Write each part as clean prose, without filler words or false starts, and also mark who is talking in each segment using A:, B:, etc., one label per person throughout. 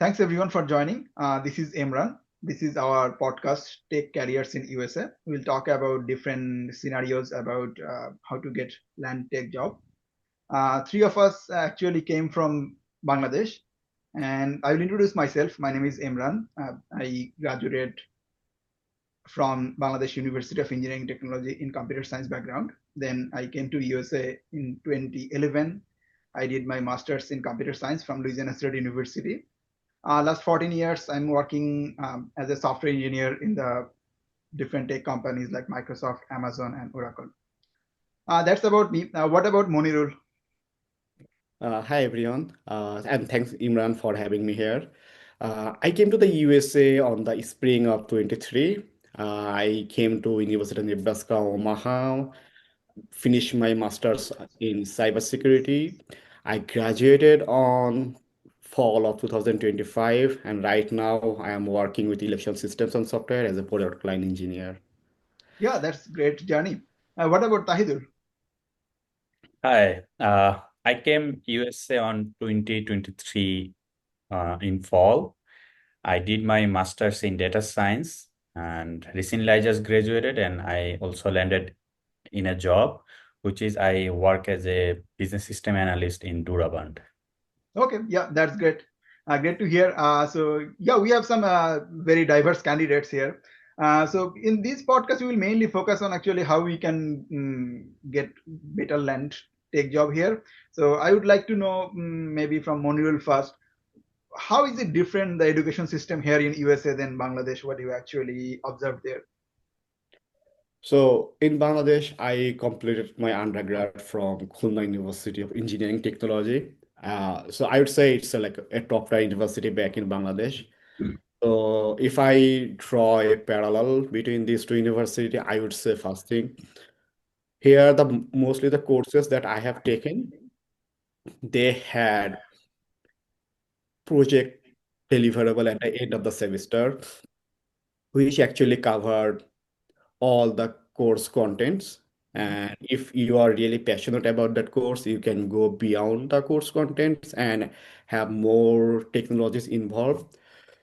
A: Thanks everyone for joining. This is Emran. This is our podcast, Take Careers in USA. We'll talk about different scenarios about how to get land tech job. Three of us actually came from Bangladesh, and I will introduce myself. My name is Emran. I graduated from Bangladesh University of Engineering Technology in computer science background. Then I came to USA in 2011. I did my master's in computer science from Louisiana State University. Last 14 years, I'm working as a software engineer in the different tech companies like Microsoft, Amazon, and Oracle. That's about me. What about Monirul?
B: Hi everyone, and thanks Imran for having me here. I came to the USA on the spring of 23. I came to University of Nebraska, Omaha, finished my master's in cybersecurity. I graduated on fall of 2025, and right now I am working with election systems and software as a product line engineer.
A: Yeah, that's great journey. What about Tahidul?
C: Hi, I came USA on 2023 in fall. I did my master's in data science and recently I just graduated and I also landed in a job, which is I work as a business system analyst in Duraband.
A: Okay, yeah, that's great. Great to hear. So yeah, we have some very diverse candidates here. So in this podcast, we will mainly focus on actually how we can get better land tech job here. So I would like to know maybe from Monirul first, how is it different the education system here in USA than Bangladesh? What you actually observed there?
B: So in Bangladesh, I completed my undergrad from Khulna University of Engineering Technology. So I would say it's like a top-tier university back in Bangladesh. So if I draw a parallel between these two universities, I would say first thing, here the mostly the courses that I have taken, they had project deliverable at the end of the semester, which actually covered all the course contents. And if you are really passionate about that course, you can go beyond the course contents and have more technologies involved.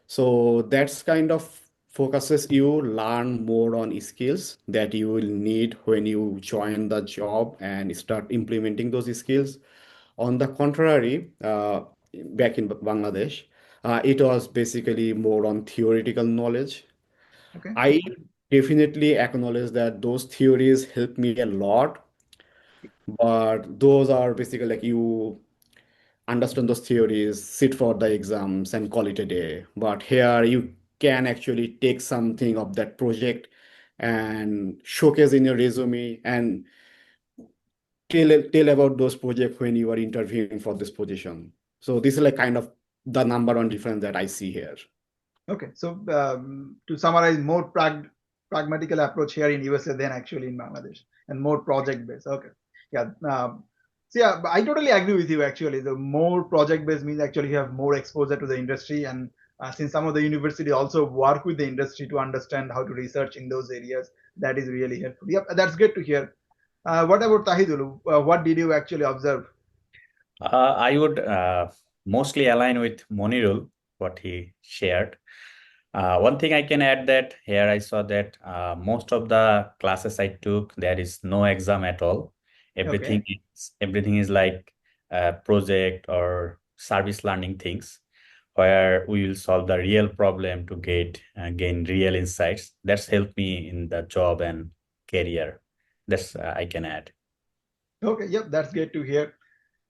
B: So that's kind of focuses you learn more on skills that you will need when you join the job and start implementing those skills. On the contrary, back in Bangladesh, it was basically more on theoretical knowledge.
A: Okay.
B: I definitely acknowledge that those theories help me a lot, but those are basically like you understand those theories, sit for the exams, and call it a day. But here you can actually take something of that project and showcase in your resume and tell about those projects when you are interviewing for this position. So this is like kind of the number one difference that I see here.
A: Okay. So to summarize, more pragmatical approach here in USA than actually in Bangladesh, and more project based. Okay. Yeah. So yeah, I totally agree with you. Actually, the more project based means actually you have more exposure to the industry, and since some of the university also work with the industry to understand how to research in those areas, that is really helpful. Yep, that's good to hear. What about Tahidul? What did you actually observe?
C: I would mostly align with Monirul, what he shared. One thing I can add that here I saw that most of the classes I took, there is no exam at all.
A: Okay.
C: Everything is like project or service learning things, where we will solve the real problem to gain real insights. That's helped me in the job and career. That's I can add.
A: Okay. Yep, that's great to hear.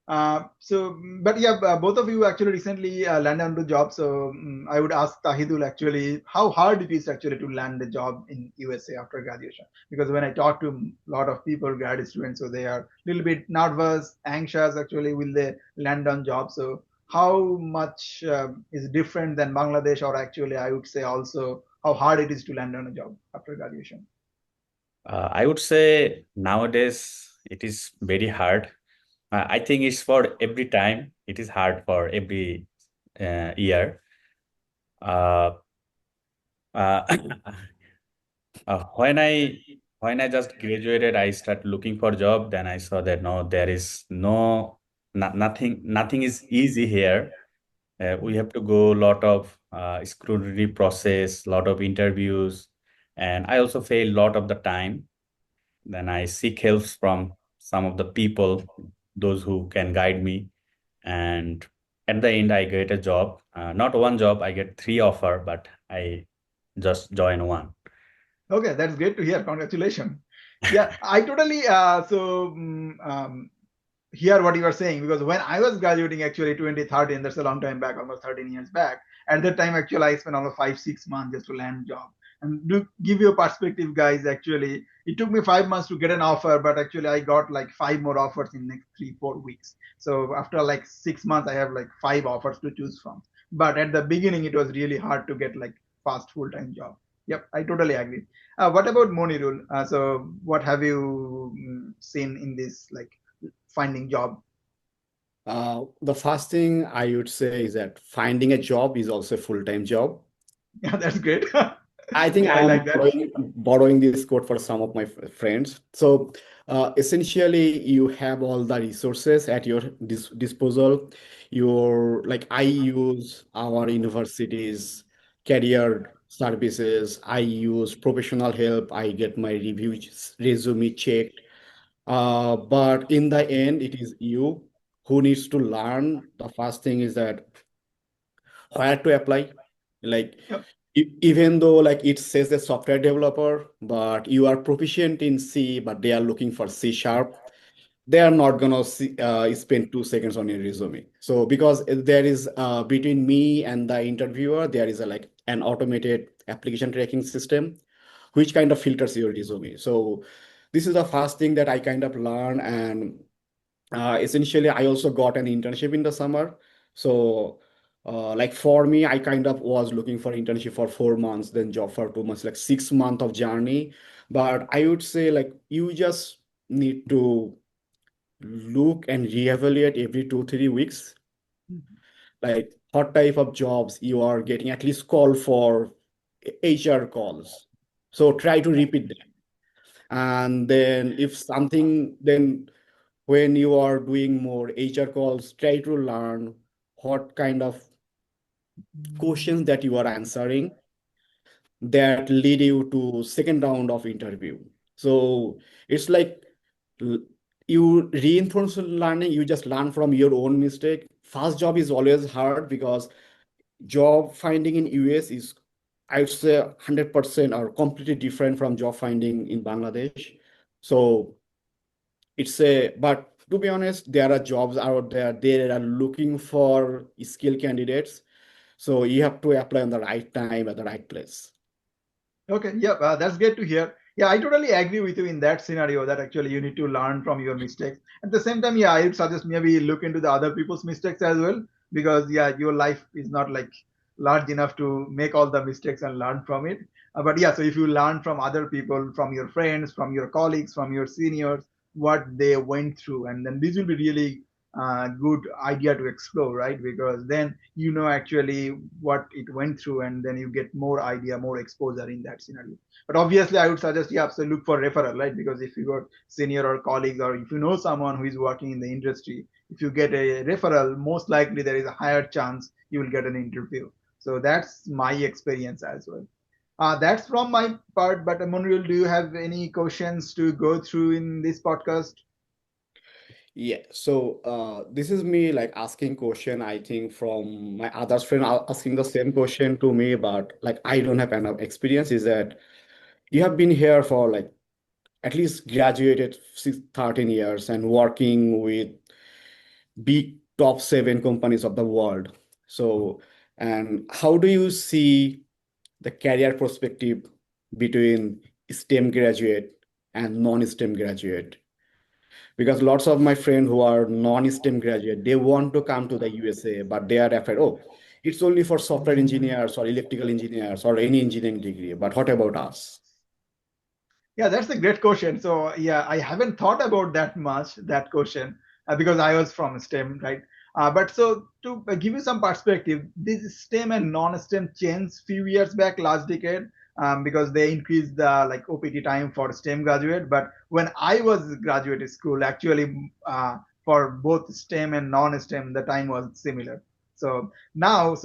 A: But yeah, both of you actually recently landed on the job. So I would ask Tahidul actually how hard it is actually to land a job in USA after graduation. Because when I talk to a lot of people, grad students, so they are a little bit nervous, anxious. Actually, will they land on job? So how much is different than Bangladesh, or actually, I would say also how hard it is to land on a job after graduation.
C: I would say nowadays it is very hard. I think it's for every time. It is hard for every year. Uh, uh, when I just graduated, I started looking for job. Then I saw that no, there is nothing is easy here. We have to go a lot of scrutiny process, lot of interviews, and I also fail a lot of the time. Then I seek help from some of the people, those who can guide me. And at the end, I get a job. Not one job, I get three offer, but I just join one.
A: Okay, that's great to hear. Congratulations. Yeah, I totally hear what you are saying, because when I was graduating actually 2013, that's a long time back, almost 13 years back. At that time, actually, I spent almost 5, 6 months just to land job. And to give you a perspective, guys, actually, it took me 5 months to get an offer, but actually, I got like five more offers in next 3, 4 weeks. So after like 6 months, I have like five offers to choose from. But at the beginning, it was really hard to get like fast full-time job. Yep, I totally agree. What about Monirul? So what have you seen in this like finding job?
B: The first thing I would say is that finding a job is also a full-time job.
A: Yeah, that's great.
B: I think
A: Yeah, I
B: I am
A: like that.
B: borrowing this quote for some of my friends. So essentially, you have all the resources at your disposal. Your like I use our university's career services. I use professional help. I get my reviews, resume checked. But in the end, it is you who needs to learn. The first thing is that where to apply. Like
A: Yep.
B: even though like it says the software developer, but you are proficient in C, but they are looking for C sharp, they are not gonna spend 2 seconds on your resume. So because there is between me and the interviewer, there is a like an automated application tracking system, which kind of filters your resume. So this is the first thing that I kind of learned, and essentially I also got an internship in the summer. So like for me, I kind of was looking for internship for 4 months, then job for 2 months, like 6 months of journey. But I would say like you just need to look and reevaluate every 2 3 weeks, like what type of jobs you are getting, at least call for HR calls. So try to repeat them. And then if something, then when you are doing more HR calls, try to learn what kind of questions that you are answering that lead you to second round of interview. So it's like l- you reinforce learning, you just learn from your own mistake. First job is always hard because job finding in US is, I would say, 100% or completely different from job finding in Bangladesh. So it's a, but to be honest, there are jobs out there, they are looking for skilled candidates. So you have to apply on the right time at the right place.
A: Okay, yeah, that's great to hear. Yeah, I totally agree with you in that scenario that actually you need to learn from your mistakes. At the same time, yeah, I would suggest maybe look into the other people's mistakes as well, because yeah, your life is not like large enough to make all the mistakes and learn from it. But yeah, so if you learn from other people, from your friends, from your colleagues, from your seniors, what they went through, and then this will be really good idea to explore, right? Because then you know actually what it went through, and then you get more idea, more exposure in that scenario. But obviously, I would suggest you have to look for referral, right? Because if you got senior or colleagues, or if you know someone who is working in the industry, if you get a referral, most likely there is a higher chance you will get an interview. So that's my experience as well. That's from my part. But Monreal, do you have any questions to go through in this podcast?
B: Yeah, so this is me like asking question, I think from my other friend asking the same question to me, but like I don't have enough experience. Is that you have been here for like at least graduated 13 years and working with big top 7 companies of the world. So, and how do you see the career perspective between STEM graduate and non-STEM graduate? Because lots of my friends who are non-STEM graduate, they want to come to the USA, but they are afraid, oh, it's only for software engineers or electrical engineers or any engineering degree. But what about us?
A: Yeah, that's a great question. So yeah, I haven't thought about that much that question, because I was from STEM, right? But so to give you some perspective, this STEM and non-STEM changed few years back, last decade, because they increased the like OPT time for STEM graduate. But when I was graduate school, actually, for both STEM and non-STEM, the time was similar. So now,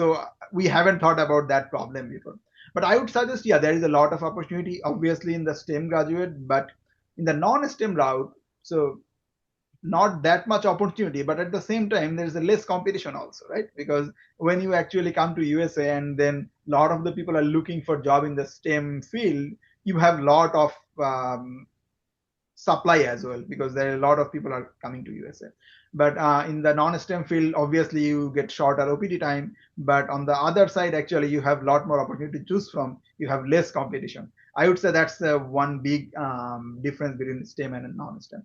A: we haven't thought about that problem before. But I would suggest, yeah, there is a lot of opportunity, obviously, in the STEM graduate, but in the non-STEM route, so not that much opportunity, but at the same time there's a less competition also, right? Because when you actually come to USA and then a lot of the people are looking for job in the STEM field, you have a lot of supply as well, because there are a lot of people are coming to USA. But in the non-STEM field, obviously you get shorter OPT time, but on the other side, actually you have a lot more opportunity to choose from. You have less competition. I would say that's one big difference between STEM and non-STEM.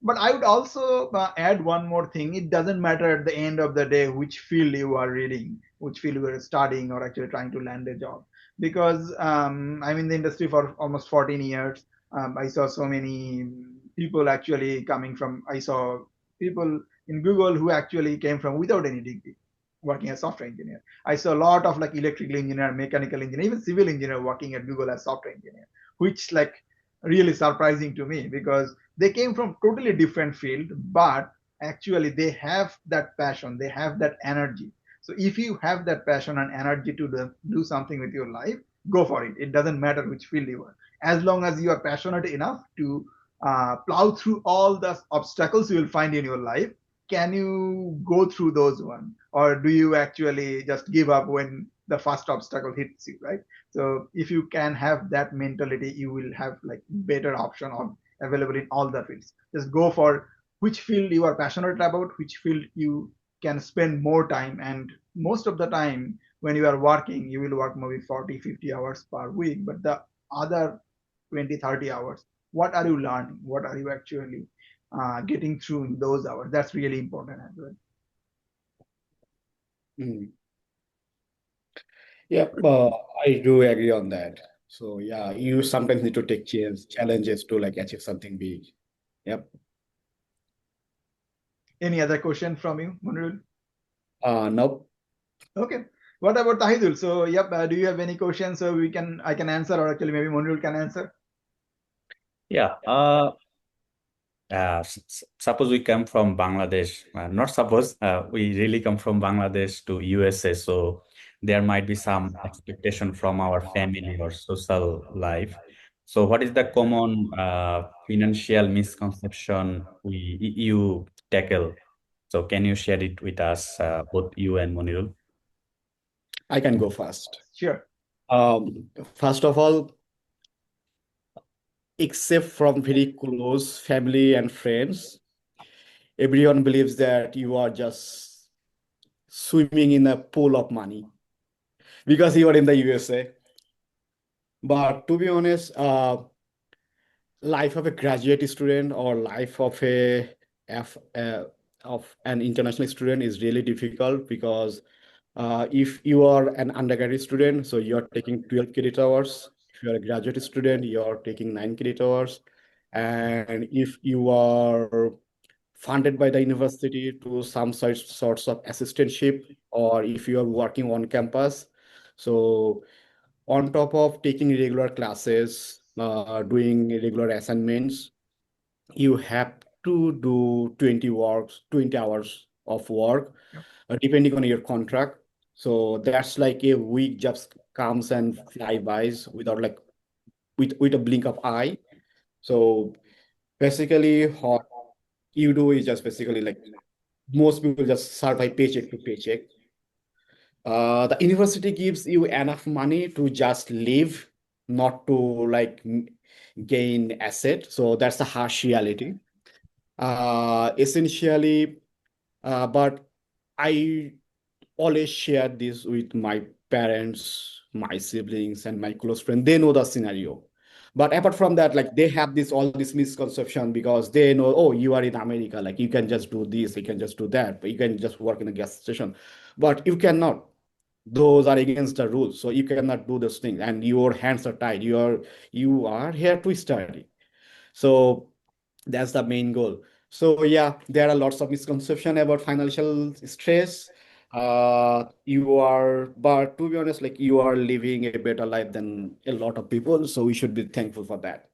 A: But I would also add one more thing. It doesn't matter at the end of the day which field you are reading, which field you are studying, or actually trying to land a job. Because I'm in the industry for almost 14 years. I saw so many people actually coming from, I saw people in Google who actually came from without any degree, working as software engineer. I saw a lot of like electrical engineer, mechanical engineer, even civil engineer working at Google as software engineer, which like really surprising to me, because they came from totally different field, but actually they have that passion, they have that energy. So if you have that passion and energy to do something with your life, go for it. It doesn't matter which field you are, as long as you are passionate enough to plow through all the obstacles you will find in your life. Can you go through those one, or do you actually just give up when the first obstacle hits you, right? So if you can have that mentality, you will have like better option of available in all the fields. Just go for which field you are passionate about, which field you can spend more time. And most of the time when you are working, you will work maybe 40-50 hours per week, but the other 20-30 hours, what are you learning, what are you actually getting through in those hours? That's really important as well.
B: Mm. Yeah, I do agree on that. So yeah, you sometimes need to take challenges to like achieve something big. Yep.
A: Any other question from you, Munirul?
B: Nope.
A: Okay. What about Tahidul? So, yep. Do you have any questions so I can answer, or actually maybe Munirul can answer?
C: Yeah. Suppose we come from Bangladesh, not suppose, we really come from Bangladesh to USA, so there might be some expectation from our family or social life. So what is the common financial misconception you tackle? So can you share it with us, both you and Monirul?
B: I can go first.
A: Sure.
B: First of all, except from very close family and friends, everyone believes that you are just swimming in a pool of money because you are in the USA. But to be honest, life of a graduate student or life of F, of an international student is really difficult because if you are an undergraduate student, so you are taking 12 credit hours. If you are a graduate student, you are taking 9 credit hours. And if you are funded by the university to some sorts of assistantship, or if you are working on campus, so on top of taking regular classes, doing regular assignments, you have to do 20 hours of work,
A: Yep.
B: depending on your contract. So that's like a week just comes and fly by without like with a blink of eye. So basically, what you do is just basically like most people just survive paycheck to paycheck. The university gives you enough money to just live, not to like gain asset. So that's the harsh reality. Essentially, but I always share this with my parents, my siblings, and my close friends. They know the scenario. But apart from that, like they have this all this misconception because they know, oh, you are in America, like you can just do this, you can just do that, but you can just work in a gas station. But you cannot. Those are against the rules. So you cannot do those things, and your hands are tied. You are here to study. So that's the main goal. So yeah, there are lots of misconception about financial stress. But to be honest, like you are living a better life than a lot of people. So we should be thankful for that.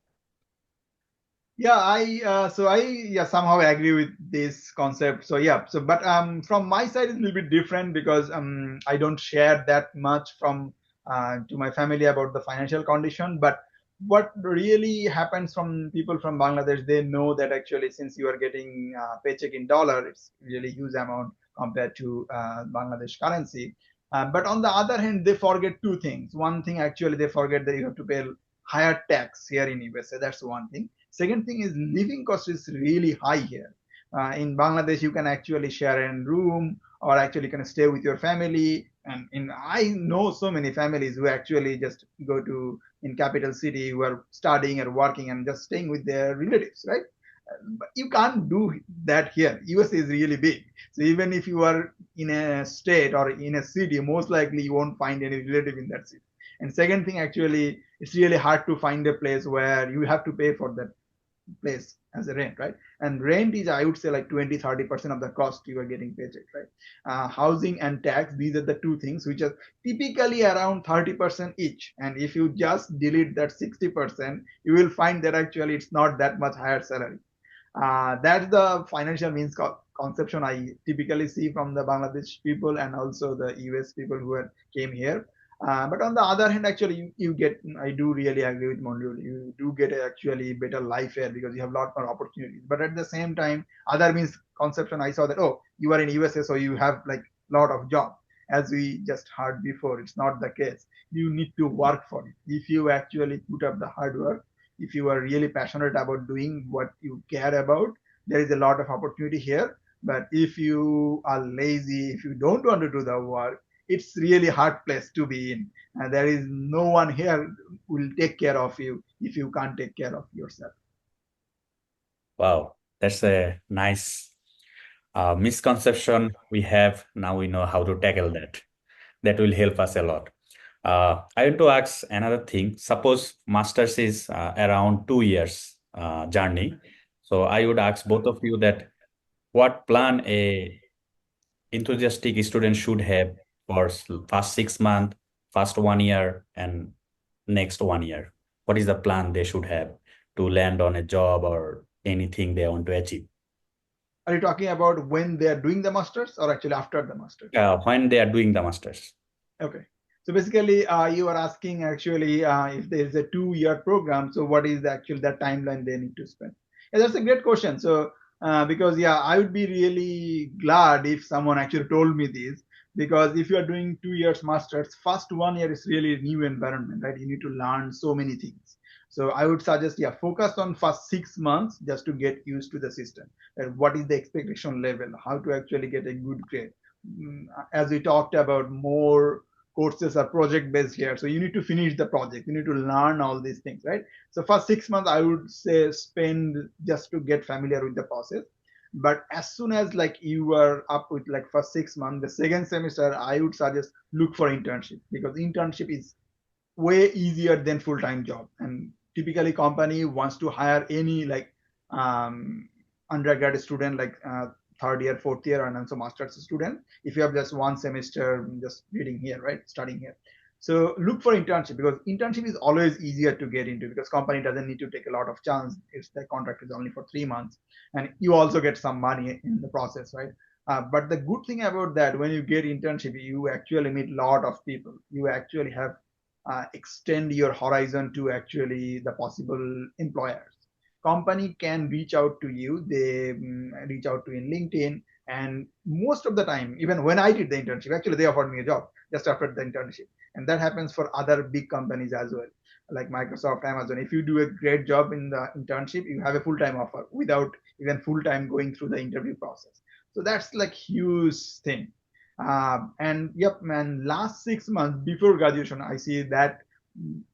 A: Yeah, I somehow agree with this concept. So yeah, but from my side it's a little bit different because I don't share that much from to my family about the financial condition. But what really happens from people from Bangladesh, they know that actually since you are getting paycheck in dollar, it's really huge amount compared to Bangladesh currency. But on the other hand, they forget two things. One thing actually they forget that you have to pay higher tax here in USA. That's one thing. Second thing is living cost is really high here. In Bangladesh, you can actually share a room or actually can stay with your family. And I know so many families who actually just go to in capital city who are studying or working and just staying with their relatives, right? But you can't do that here. USA is really big. So even if you are in a state or in a city, most likely you won't find any relative in that city. And second thing, actually, it's really hard to find a place where you have to pay for that place as a rent, right? And rent is, I would say, like 20-30% of the cost you are getting paycheck, right? Housing and tax, these are the two things which are typically around 30% each. And if you just delete that 60%, you will find that actually it's not that much higher salary. That's the financial means conception I typically see from the Bangladesh people and also the US people who came here. But on the other hand, actually, you get, I do really agree with Monroe, you do get actually better life here because you have a lot more opportunities. But at the same time, other means conception, I saw that, oh, you are in USA, so you have like a lot of job. As we just heard before, it's not the case. You need to work for it. If you actually put up the hard work, if you are really passionate about doing what you care about, there is a lot of opportunity here. But if you are lazy, if you don't want to do the work, it's really hard place to be in. And there is no one here who will take care of you if you can't take care of yourself.
C: Wow, that's a nice misconception we have. Now we know how to tackle that. That will help us a lot. I want to ask another thing. Suppose masters is around 2 years journey. So I would ask both of you that what plan a enthusiastic student should have for first 6 months, first 1 year, and next 1 year. What is the plan they should have to land on a job or anything they want to achieve?
A: Are you talking about when they are doing the masters or actually after the masters?
C: When they are doing the masters.
A: Okay. So basically, you are asking actually if there is a 2-year program. So what is actually the timeline they need to spend? Yeah, that's a great question. So because yeah, I would be really glad if someone actually told me this, because if you are doing 2 years masters, first 1 year is really a new environment, right? You need to learn so many things. So I would suggest, yeah, focus on first 6 months just to get used to the system. And what is the expectation level? How to actually get a good grade? As we talked about, more courses are project based here, so you need to finish the project, you need to learn all these things, right? So for 6 months I would say spend just to get familiar with the process. But as soon as like you are up with like for 6 months, the second semester I would suggest look for internship, because internship is way easier than full-time job. And typically company wants to hire any like um, undergrad student, like third year, fourth year, and also master's student if you have just one semester just reading here, right, studying here. So look for internship, because internship is always easier to get into, because company doesn't need to take a lot of chance if the contract is only for 3 months, and you also get some money in the process, right? But the good thing about that, when you get internship, you actually meet a lot of people. You actually have extend your horizon to actually the possible employers. Company can reach out to you. They reach out to you in LinkedIn, and most of the time, even when I did the internship, actually they offered me a job just after the internship, and that happens for other big companies as well, like Microsoft, Amazon. If you do a great job in the internship, you have a full-time offer without even full-time going through the interview process. So that's like huge thing. And yep, man, last 6 months before graduation, I see that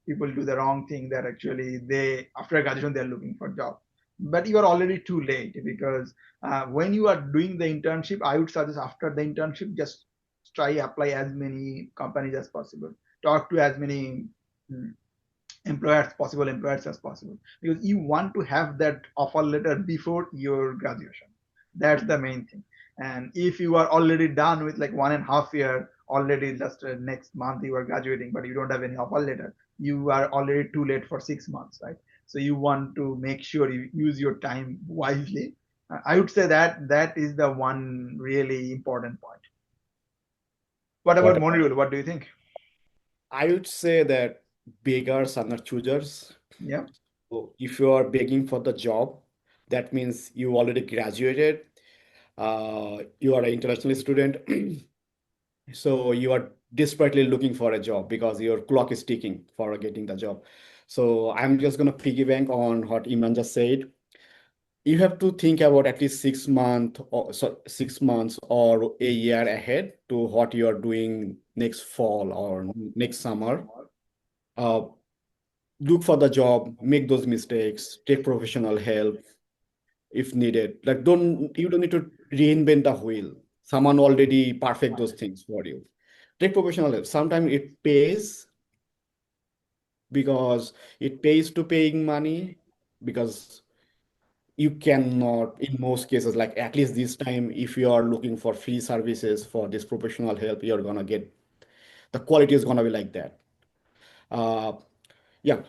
A: people do the wrong thing, that actually they, after graduation, they're looking for job. But you are already too late, because when you are doing the internship, I would suggest after the internship, just try apply as many companies as possible. Talk to as many mm, possible employers as possible, because you want to have that offer letter before your graduation. That's the main thing. And if you are already done with like 1.5 year, already just next month you are graduating, but you don't have any offer letter, you are already too late for 6 months, right? So you want to make sure you use your time wisely. I would say that is the one really important point. What about
C: What
A: Monreal? What do you think?
B: I would say that beggars are not choosers.
A: Yeah.
B: So if you are begging for the job, that means you already graduated. You are an international student, so you are desperately looking for a job because your clock is ticking for getting the job. So I'm just gonna piggyback on what Imran just said. You have to think about at least 6 months or 6 months or a year ahead to what you are doing next fall or next summer. Uh, Look for the job, make those mistakes, take professional help if needed. Like you don't need to reinvent the wheel. Someone already perfect those things for you. Take professional help. Sometimes it pays because it pays to paying money because you cannot, in most cases, like at least this time, if you are looking for free services for this professional help, you're gonna get the quality is gonna be like that. Uh, yeah,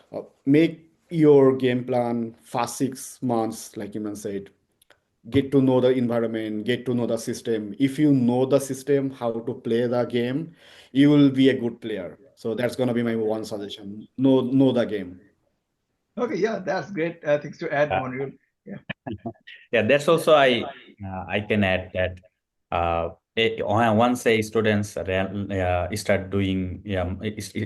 B: make your game plan fast 6 months, like Iman said. Get to know the environment, get to know the system. If you know the system, how to play the game, you will be a good player. So that's gonna be my one suggestion. Know the game.
A: Okay. Yeah, that's great things to add,
C: uh,
A: Monreal. Yeah.
C: yeah, that's also I can add that once a students start doing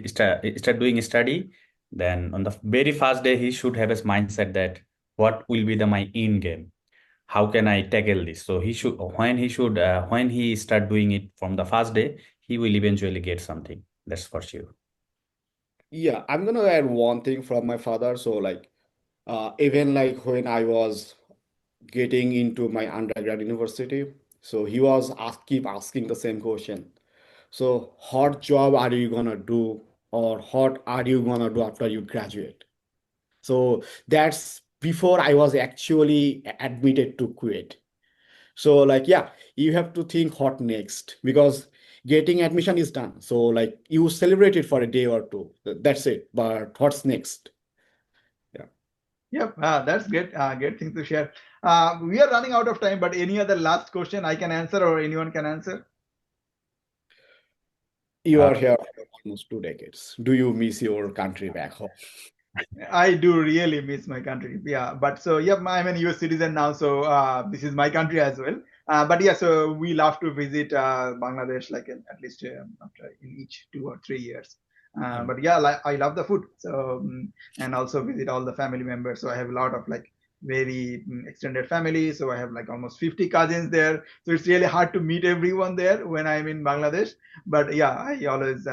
C: start doing study, then on the very first day he should have his mindset that what will be the my end game, how can I tackle this. So when he start doing it from the first day, he will eventually get something, that's for sure.
B: Yeah, I'm gonna add one thing from my father. So like even like when I was getting into my undergrad university, so he was keep asking the same question. So what job are you gonna do or what are you gonna do after you graduate? So that's before I was actually admitted to quit. So like yeah, you have to think what next because getting admission is done. So like you celebrate it for a day or two. That's it. But what's next? Yeah.
A: Yep, that's great. Great thing to share. We are running out of time, but any other last question I can answer or anyone can answer?
B: You
C: uh,
B: are here for almost 2 decades. Do you miss your country back home?
A: I do really miss my country. Yeah, but so yeah, I'm an US citizen now, so this is my country as well. But yeah, so we love to visit Bangladesh like at least after in each 2 or 3 years.
C: yeah.
A: But yeah, like, I love the food. So and also visit all the family members. So I have a lot of like very extended family. So I have like almost 50 cousins there. So it's really hard to meet everyone there when I'm in Bangladesh. But yeah, I always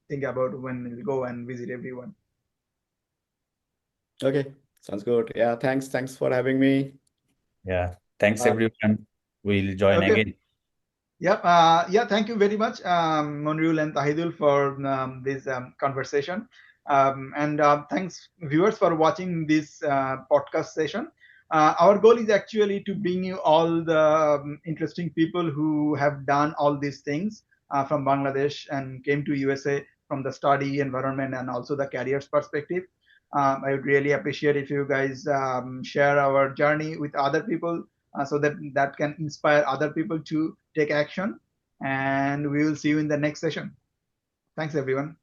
A: think about when we'll go and visit everyone.
B: Okay, sounds good. Yeah, thanks for having me.
C: Yeah, thanks
B: Uh,
C: everyone, we'll join
A: Okay.
C: again.
A: Yep. Yeah. Thank you very much, Monreal and Tahidul, for this conversation. And thanks, viewers, for watching this podcast session. Our goal is actually to bring you all the interesting people who have done all these things from Bangladesh and came to USA from the study environment and also the careers perspective. I would really appreciate if you guys share our journey with other people so that that can inspire other people to take action. And we will see you in the next session. Thanks, everyone.